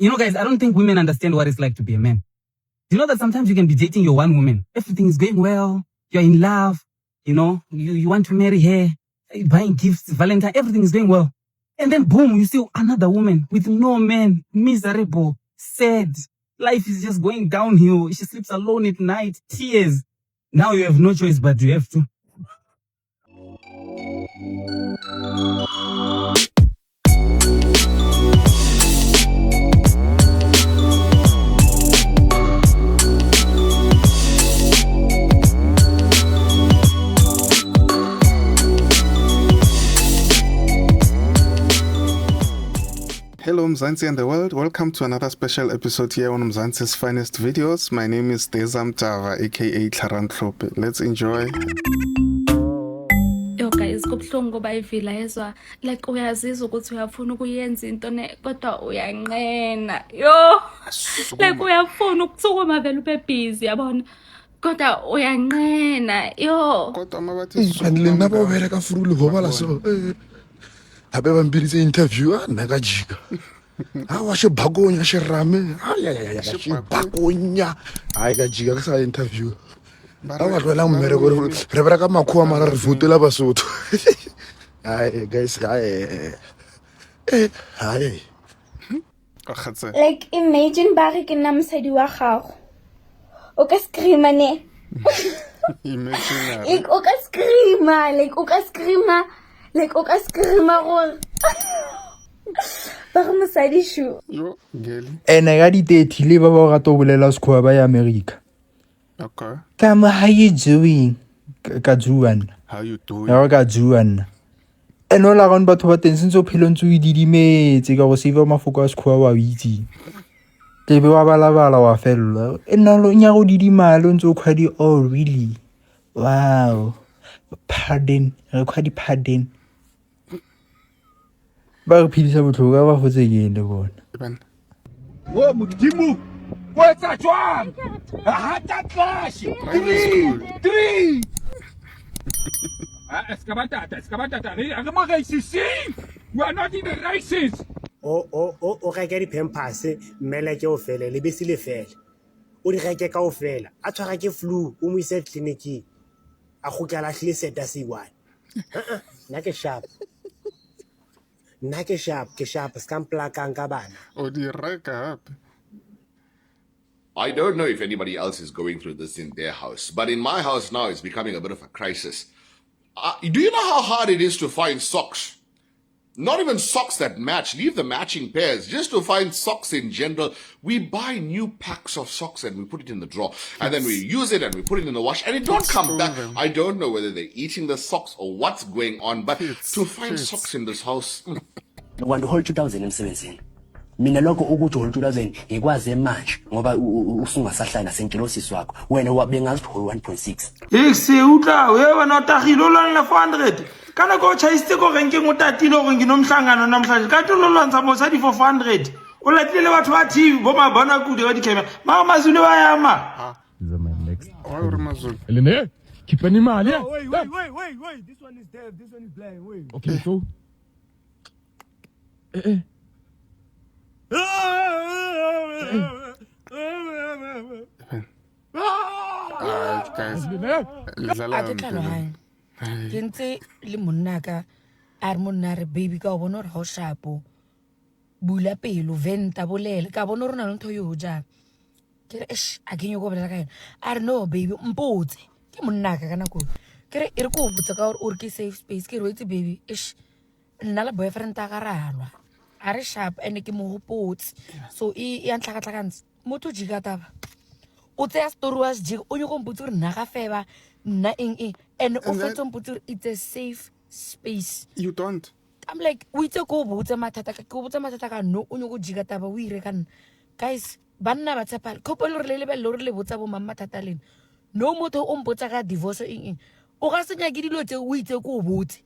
Guys, I don't think women understand what it's like to be a man. You know that sometimes you can be dating your one woman. Everything is going well. You're in love. You want to marry her. Buying gifts, Valentine, everything is going well. And then boom, you see another woman with no man, miserable, sad. Life is just going downhill. She sleeps alone at night, tears. Now you have no choice but you have to. Hello Mzansi and the world, welcome to another special episode here on Mzansi's Finest Videos. My name is Deza Mtava, aka Tlarantrope. Let's enjoy. Yo guys, kubuhlungu ngoba ivila yezwa like uyazizwa ukuthi uyafuna ukuyenza into kodwa uyanqena. Yo like uyafuna ukuthukuma vele ube busy yabona. Kodwa uyanqena. Yo Kodwa mabathi fanele nna ba bere ka furulu go bala so hape ba mpiritse interview nna ka jika ha wa she bakonya she rame ya she bakonya ai ka jika ka sa interview ba wa tlola mmere go re bera ka makhuwa mara re votela basotho ai guys ai like imagine ba re ke nna mosadi wa gago o ka screama ne imagine like o ka screama gore ba re mosadi shu yo geli ene ga di 30 le ba ba ga to bolela sekgowa ba ya America. okay, Come, how you doing? Ka Juan. how you doing? Ya ka Juan. Eno la gon batho ba teng sentse o phelo ntse o didimetse ka go save mafoko a sekgowa wa itse. Tebe wa balabala wa fella. Eno lo nya go didimala ntse o khwadi oh really. Wow. Pardon. Re khwadi pardon. Ba re phidisa botlhoka ba fotse ke le bona. Even Wo Modimo go etsa jwang ha ta clash three Escabatata re mo racing, we are not in the races. o reke di-pampers mmele ke o fele lebese le fela o di reke ka o fela a tshwara ke flu o mo ise tleliniking a go tla lahlile seta se one nna ke sharp ska mplakang ka bana o di reka hape. I don't know if anybody else is going through this in their house, but in my house now it's becoming a bit of a crisis. Do you know how hard it is to find socks? Not even socks that match, leave the matching pairs, just to find socks in general. We buy new packs of socks and we put it in the drawer, and then we use it and we put it in the wash, and it don't come back. I don't know whether they're eating the socks or what's going on, but to find socks in this house... want whole 2000 emsebenzini mina lokho ukuthi whole 2000 ngikwazi manje ngoba usungasahlala nasenkelosisi wakho wena wabengazi 1.6 Iksi utla wewe no tagilo la 400 kana go chaiste go renkeng o tatile go nginomhlangano namhlanje kanti lolwanza mosadi for 400 o latlile batho ba TV bo mabona kude ba dikhamera mama mazulu ba yama Why Mazulu? Elene keep any mali wait this one is dead, this one is blind, wait okay so Guys, a ke tlhaloganye ke ntse le monna ka a re monna re baby ka o bona gore ga o shapo bula pelo venta bolele ka bona gore na le ntho yo jang ke re a ke nyoko bolela ka yona a re no baby mpotse ke monna ka kana ko ke re e re ko botsa ka gore o re ke safe space ke re itse baby nna la boyfriend ta ga ralwa a re sharp ene ke mo hopotse so e ya ntlhakatlhakantse motho jika taba o tseya story wa jika o nyoko mpotse gore nna ga feba nna eng and o fetsa mpotse gore it's a safe space. you don't. I'm like o itse go botsa mathata ka no o nyoko jika taba o ire ka nna guys banna ba tshepa khopolo re le lebelo re le botsa bo mamma thata lena no motho o mpotsa ka divorce eng o ga senya ke dilo tse o itse go botse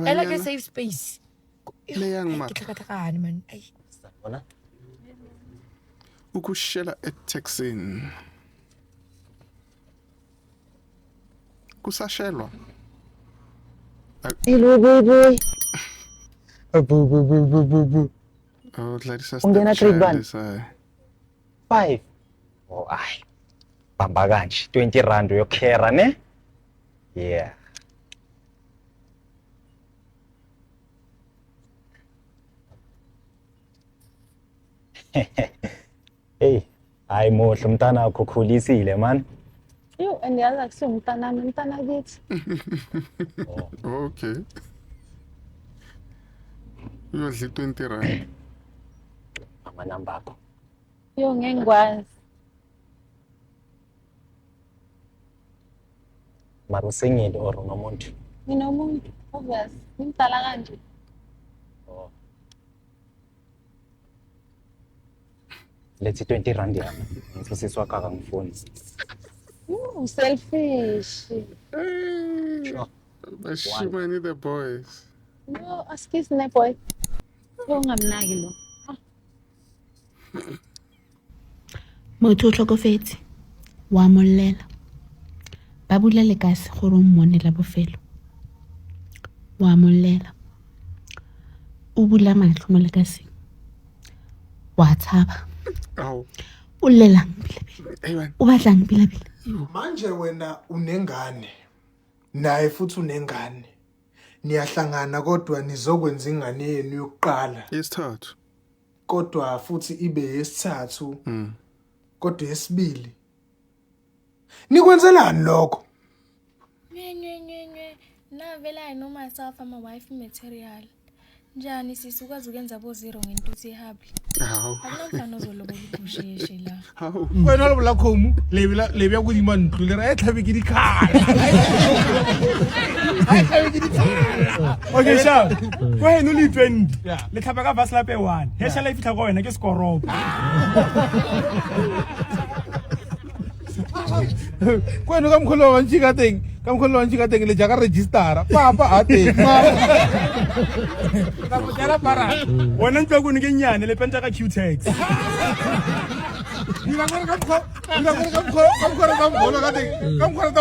ela ke safe space le yang ma ke tlhakatlhakane man ai bona ukushela etaxini kusashelwa Hello baby. Boo. Oh, Gladys has Ungena grade one? this. 5. Oh, ay. Bamba kanje 20 rand uyokhera ne? Yeah. Hey, hayi muhle umntana wakho ukhulisile man. Yo, andiyazi akusiyo umntanami, umntana kithi. Okay. Uyodla 20 rand. Amanamba akho. Yo, ngeke ngikwazi. Mara usengile or unomuntu? Nginomuntu, obvious. Ngimdala kanje. Lethi 20 rand yami. Ngifusisa wakho akangifuni. You selfish. Sure. Bashimani the boys. Yo, askis ne boy. Yo, ngamnaki lo. Motho o tlhokofetse wa mollela ba bula lekase gore o mmonela bofelo wa mollela o bula matlho mo lekaseng wa tshaba o lelang bilebile o batlang bilebile manje wena unengane naye futhi unengane niyahlangana kodwa nizokwenza ingane yenu yokuqala yesithathu kodwa futhi ibe yesithathu kodwa yesibili nikwenzelani lokho na vela I know myself I'm a wife material njani sisukwazi ukwenza bo zero ngentuthu ehappy akunamfana ozolobola ibusheshe la wena lo la khomu le bya kudima ntlo le ra e tlhabe ke dikhala ai tlhabe ke dikhala okay sha wena le 20 le tlhaba ka vasla pe 1 he shala e fitla go wena ke skoropo kwena ka mkholo wa nchika teng le jaka register papa a teng ka botela para wena ntlo go ne ke nyane le penta ka Q-Tex ila gore ka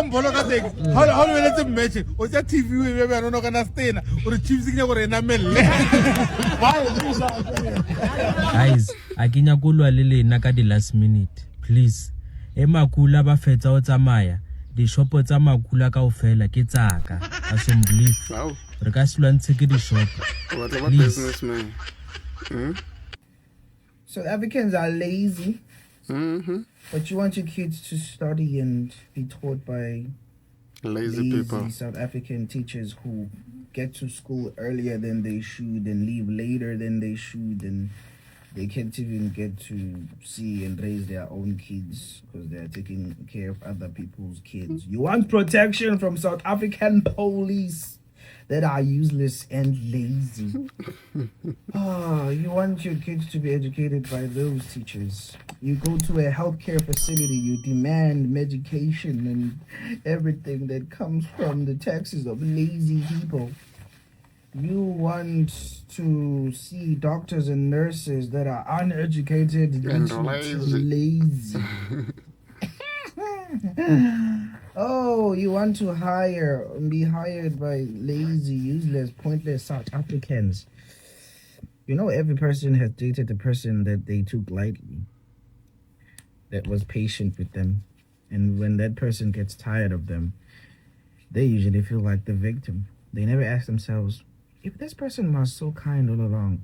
mbolo ka teng ha le letse match o tsa TV we be no kana stena o re chiefs ke gore ena melle guys akinya kulwa le lena ka the last minute please emakula ba fetsa o tsamaya di shopo tsa makula ka ofela ke tsaka a some belief re ka silwantse ke di shop whatever businessman South Africans are lazy. But you want your kids to study and be taught by lazy people, South African teachers who get to school earlier than they should and leave later than they should, and they can't even get to see and raise their own kids because they're taking care of other people's kids. You want protection from South African police that are useless and lazy. You want your kids to be educated by those teachers. You go to a healthcare facility, you demand medication and everything that comes from the taxes of lazy people. You want to see doctors and nurses that are uneducated and lazy. Oh, you want to be hired by lazy, useless, pointless South Africans. You know, every person has dated the person that they took lightly, that was patient with them. And when that person gets tired of them, they usually feel like the victim. They never ask themselves, if this person was so kind all along,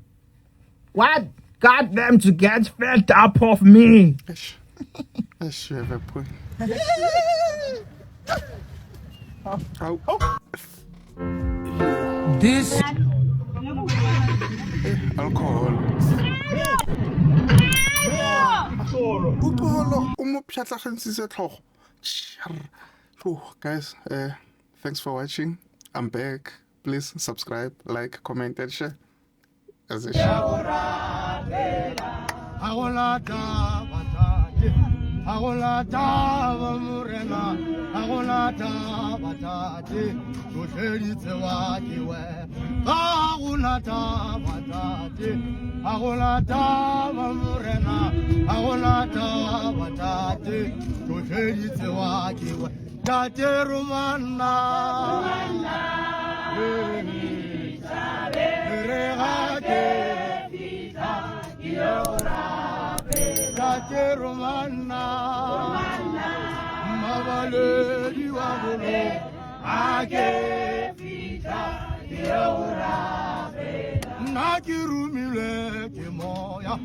what got them to get fed up of me? You have a point. This alcohol. Guys, thanks for watching. I'm back. Please subscribe, like, comment, and share. As a agolata ba morena agolata batate go sheditse wa diwe agolata batate agolata ba morena agolata batate go sheditse wa diwe tate romana re ga ke Tate Romana, Mavale Diwabole, Ake Fita, Yorabe, Nakirumile Kimoya,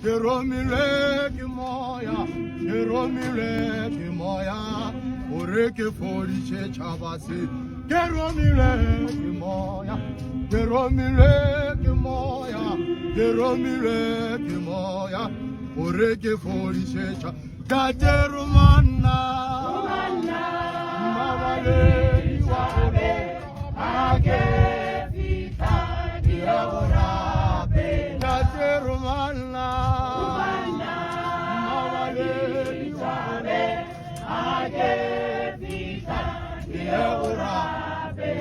Keromile Kimoya, Keromile Kimoya, Oreke Foriche Chabasi, Keromile Kimoya, Keromile Kimoya, Keromile Kimoya, Oreke Foriche Chabasi, Tate Romana, Mavale Diwabole, Ake Fita, Yorabe, Tate Romana, Mavale Diwabole, Ake Fita, Yorabe.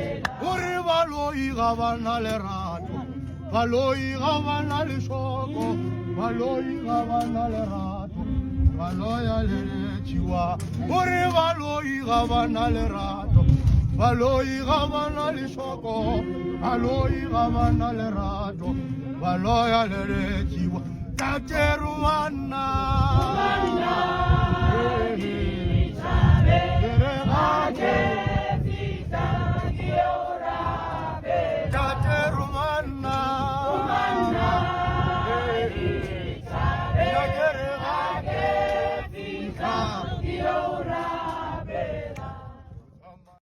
Uri valoi gavana le rato, valoi gavana le shoko, valoi gavana le rato, valoya le chiwa. Uri valoi gavana le rato, valoi gavana le shoko, valoi gavana le rato, valoya le chiwa. Tate Romana.